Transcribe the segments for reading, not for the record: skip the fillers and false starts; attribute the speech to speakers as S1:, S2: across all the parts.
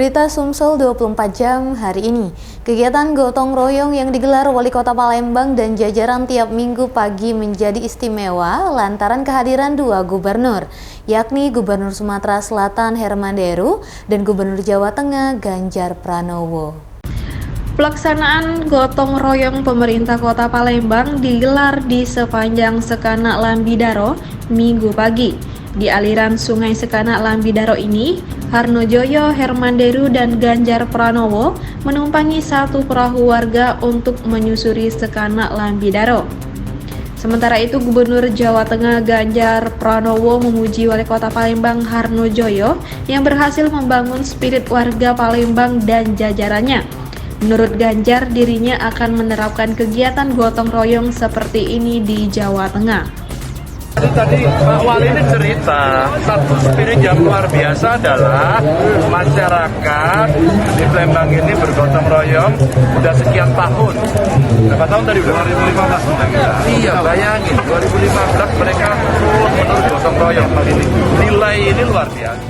S1: Berita Sumsel 24 jam hari ini. Kegiatan gotong royong yang digelar Wali Kota Palembang dan jajaran tiap minggu pagi menjadi istimewa lantaran kehadiran dua gubernur, yakni Gubernur Sumatera Selatan Herman Deru dan Gubernur Jawa Tengah Ganjar Pranowo. Pelaksanaan gotong royong pemerintah Kota Palembang digelar di sepanjang Sekanak Lambidaro Minggu pagi. Di aliran Sungai Sekanak Lambidaro ini, Harnojoyo, Herman Deru, dan Ganjar Pranowo menumpangi satu perahu warga untuk menyusuri Sekanak Lambidaro. Sementara itu, Gubernur Jawa Tengah Ganjar Pranowo memuji Wali Kota Palembang Harnojoyo yang berhasil membangun spirit warga Palembang dan jajarannya. Menurut Ganjar, dirinya akan menerapkan kegiatan gotong royong seperti ini di Jawa Tengah.
S2: Tadi Pak Wali ini cerita, satu spirit yang luar biasa adalah masyarakat di Palembang ini bergotong royong udah sekian tahun. Berapa tahun tadi? 2015. Iya, bayangin 2015 mereka terus gotong royong ini. Nilai ini luar biasa.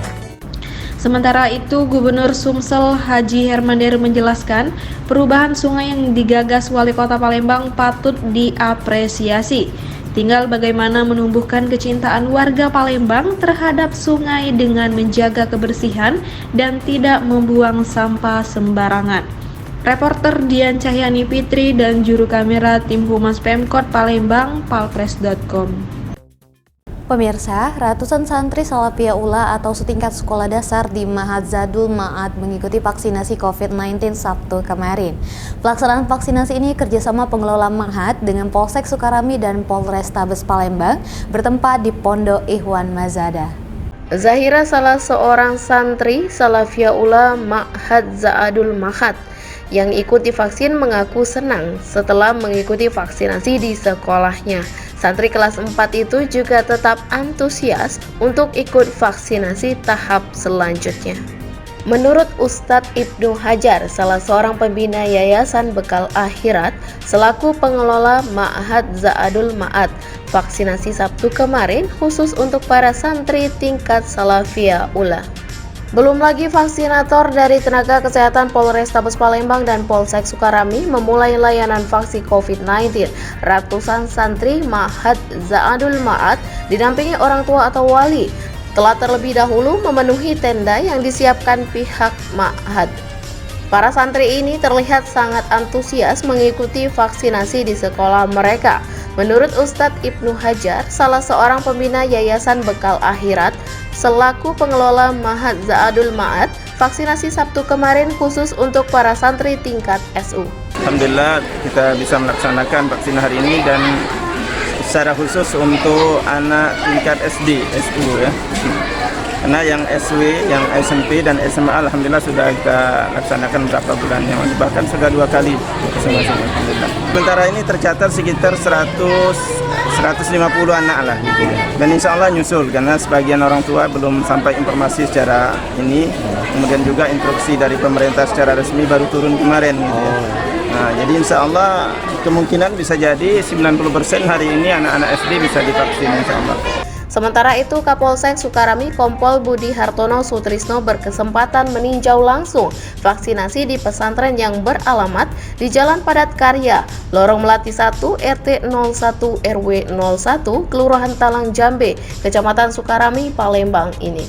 S1: Sementara itu, Gubernur Sumsel Haji Herman Deru menjelaskan perubahan sungai yang digagas Wali Kota Palembang patut diapresiasi. Tinggal bagaimana menumbuhkan kecintaan warga Palembang terhadap sungai dengan menjaga kebersihan dan tidak membuang sampah sembarangan. Reporter Dian Cahyani Fitri dan juru kamera tim Humas Pemkot Palembang, palpres.com. Pemirsa, ratusan santri Salafiyah Ula atau setingkat sekolah dasar di Ma'had Zadul Ma'ad mengikuti vaksinasi COVID-19 Sabtu kemarin. Pelaksanaan vaksinasi ini kerjasama pengelola Ma'had dengan Polsek Sukarami dan Polrestabes Palembang bertempat di Pondok Ikhwan Mazada. Zahira, salah seorang santri Salafiyah Ula Ma'had Zadul Ma'ad yang ikut divaksin, mengaku senang setelah mengikuti vaksinasi di sekolahnya. Santri kelas 4 itu juga tetap antusias untuk ikut vaksinasi tahap selanjutnya. Menurut Ustadz Ibnu Hajar, salah seorang pembina Yayasan Bekal Akhirat selaku pengelola Ma'had Zadul Ma'ad, vaksinasi Sabtu kemarin khusus untuk para santri tingkat Salafiyah Ula. Belum lagi vaksinator dari tenaga kesehatan Polrestabes Palembang dan Polsek Sukarami memulai layanan vaksin COVID-19. Ratusan santri Ma'had Zadul Ma'ad didampingi orang tua atau wali telah terlebih dahulu memenuhi tenda yang disiapkan pihak Ma'had. Para santri ini terlihat sangat antusias mengikuti vaksinasi di sekolah mereka. Menurut Ustadz Ibnu Hajar, salah seorang pembina Yayasan Bekal Akhirat selaku pengelola Ma'had Zadul Ma'ad, vaksinasi Sabtu kemarin khusus untuk para santri tingkat SU.
S3: Alhamdulillah kita bisa melaksanakan vaksin hari ini dan secara khusus untuk anak tingkat SD, SU ya. Karena yang SW, yang SMP dan SMA alhamdulillah sudah kita laksanakan beberapa bulan yang lalu, bahkan sudah 2 kali masing-masing. Sementara ini tercatat sekitar 150 anak lah gitu. Dan insya Allah nyusul karena sebagian orang tua belum sampai informasi secara ini, kemudian juga instruksi dari pemerintah secara resmi baru turun kemarin gitu ya. Nah, jadi insya Allah kemungkinan bisa jadi 90% hari ini anak-anak SD bisa divaksin insya Allah.
S4: Sementara itu, Kapolsek Sukarami Kompol Budi Hartono Sutrisno berkesempatan meninjau langsung vaksinasi di pesantren yang beralamat di Jalan Padat Karya, Lorong Melati 1, RT 01 RW 01, Kelurahan Talang Jambe, Kecamatan Sukarami, Palembang ini.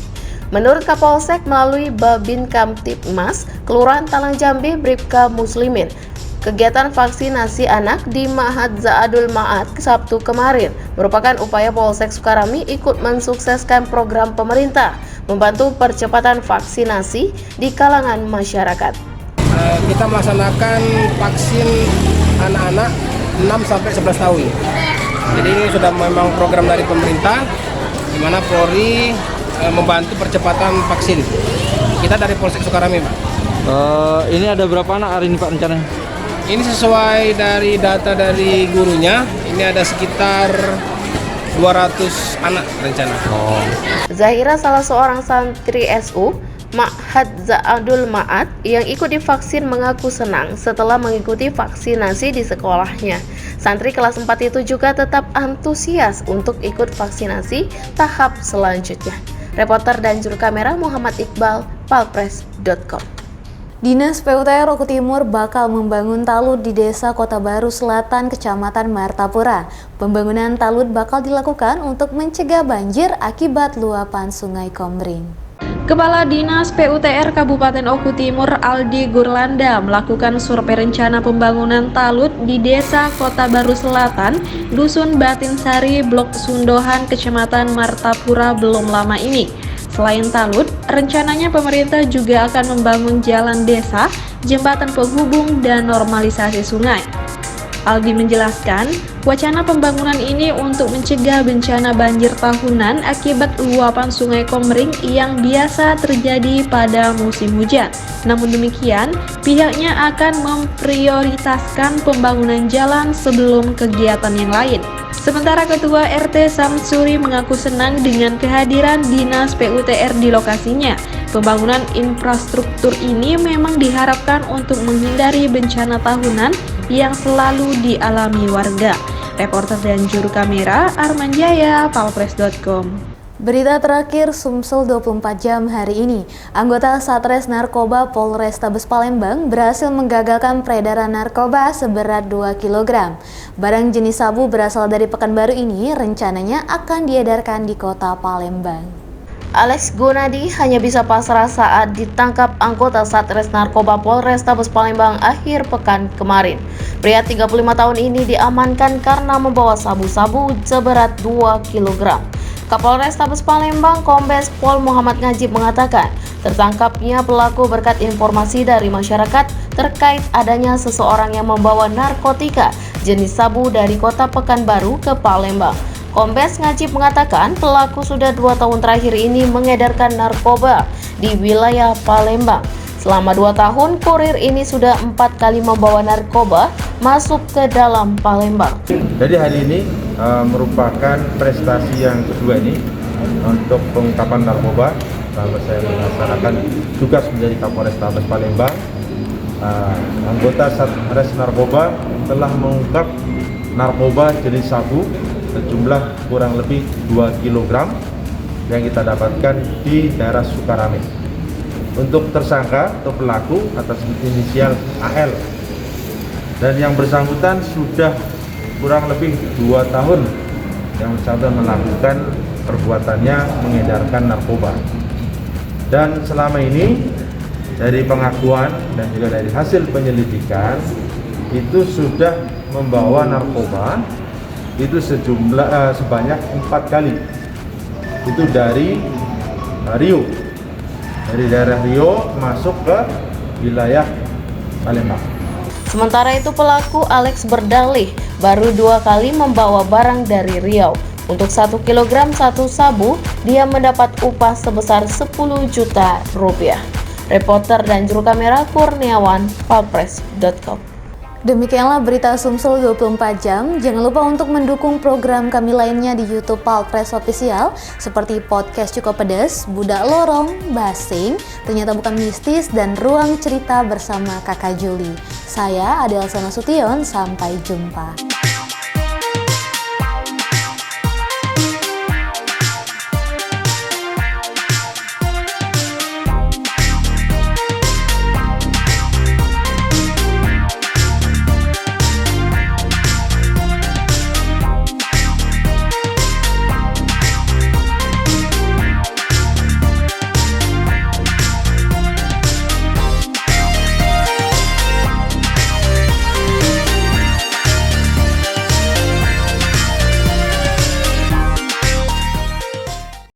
S4: Menurut Kapolsek melalui Babin Kamtibmas, Kelurahan Talang Jambe, Bribka Muslimin, kegiatan vaksinasi anak di Ma'had Zadul Ma'ad Sabtu kemarin merupakan upaya Polsek Sukarami ikut mensukseskan program pemerintah membantu percepatan vaksinasi di kalangan masyarakat.
S5: Kita melaksanakan vaksin anak-anak 6-11 tahun. Jadi ini sudah memang program dari pemerintah di mana Polri membantu percepatan vaksin. Kita dari Polsek Sukarami, Pak.
S6: Ini ada berapa anak hari ini, Pak, rencananya?
S5: Ini sesuai dari data dari gurunya, ini ada sekitar 200 anak rencana.
S4: Zahira, salah seorang santri SU Ma'had Zadul Ma'ad yang ikut divaksin, mengaku senang setelah mengikuti vaksinasi di sekolahnya. Santri kelas 4 itu juga tetap antusias untuk ikut vaksinasi tahap selanjutnya. Reporter dan juru kamera Muhammad Iqbal, palpres.com. Dinas PUTR Oku Timur bakal membangun talut di Desa Kota Baru Selatan, Kecamatan Martapura. Pembangunan talut bakal dilakukan untuk mencegah banjir akibat luapan Sungai Komering.
S1: Kepala Dinas PUTR Kabupaten Oku Timur Aldi Gurlanda melakukan survei rencana pembangunan talut di Desa Kota Baru Selatan, Dusun Batinsari, Blok Sundohan, Kecamatan Martapura belum lama ini. Selain talut, rencananya pemerintah juga akan membangun jalan desa, jembatan penghubung, dan normalisasi sungai. Aldi menjelaskan, wacana pembangunan ini untuk mencegah bencana banjir tahunan akibat luapan Sungai Komering yang biasa terjadi pada musim hujan. Namun demikian, pihaknya akan memprioritaskan pembangunan jalan sebelum kegiatan yang lain. Sementara Ketua RT Samsuri mengaku senang dengan kehadiran Dinas PUTR di lokasinya. Pembangunan infrastruktur ini memang diharapkan untuk menghindari bencana tahunan yang selalu dialami warga. Reporter dan juru kamera Arman Jaya, palpres.com.
S4: Berita terakhir Sumsel 24 jam hari ini. Anggota Satres Narkoba Polrestabes Palembang berhasil menggagalkan peredaran narkoba seberat 2 kg. Barang jenis sabu berasal dari Pekanbaru ini rencananya akan diedarkan di kota Palembang. Alex Gunadi hanya bisa pasrah saat ditangkap anggota Satres Narkoba Polrestabes Palembang akhir pekan kemarin. Pria 35 tahun ini diamankan karena membawa sabu-sabu seberat 2 kg. Kapolrestabes Palembang Kombes Pol Muhammad Najib mengatakan, tertangkapnya pelaku berkat informasi dari masyarakat terkait adanya seseorang yang membawa narkotika jenis sabu dari kota Pekanbaru ke Palembang. Kombes Najib mengatakan pelaku sudah 2 tahun terakhir ini mengedarkan narkoba di wilayah Palembang. Selama 2 tahun, kurir ini sudah 4 kali membawa narkoba masuk ke dalam Palembang.
S7: Jadi hari ini merupakan prestasi yang kedua ini untuk pengungkapan narkoba. Selama saya melaksanakan tugas menjadi Kapolrestabes Palembang, anggota Satres Narkoba telah mengungkap narkoba jenis sabu sejumlah kurang lebih 2 kg yang kita dapatkan di daerah Sukarame. Untuk tersangka atau pelaku atas inisial AL dan yang bersangkutan sudah kurang lebih 2 tahun yang bersangkutan melakukan perbuatannya mengedarkan narkoba. Dan selama ini dari pengakuan dan juga dari hasil penyelidikan itu sudah membawa narkoba itu sebanyak 4 kali. Itu dari Rio, dari daerah Rio masuk ke wilayah Palembang.
S4: Sementara itu pelaku Alex berdalih baru 2 kali membawa barang dari Riau. Untuk 1 kg satu sabu, dia mendapat upah sebesar 10 juta rupiah. Reporter dan juru kamera Kurniawan, palpres.com. Demikianlah berita Sumsel 24 jam. Jangan lupa untuk mendukung program kami lainnya di YouTube Palpres Official seperti podcast Cukup Pedas, Budak Lorong, Basing, Ternyata Bukan Mistis, dan Ruang Cerita bersama Kakak Juli. Saya Adel Sanasution, sampai jumpa.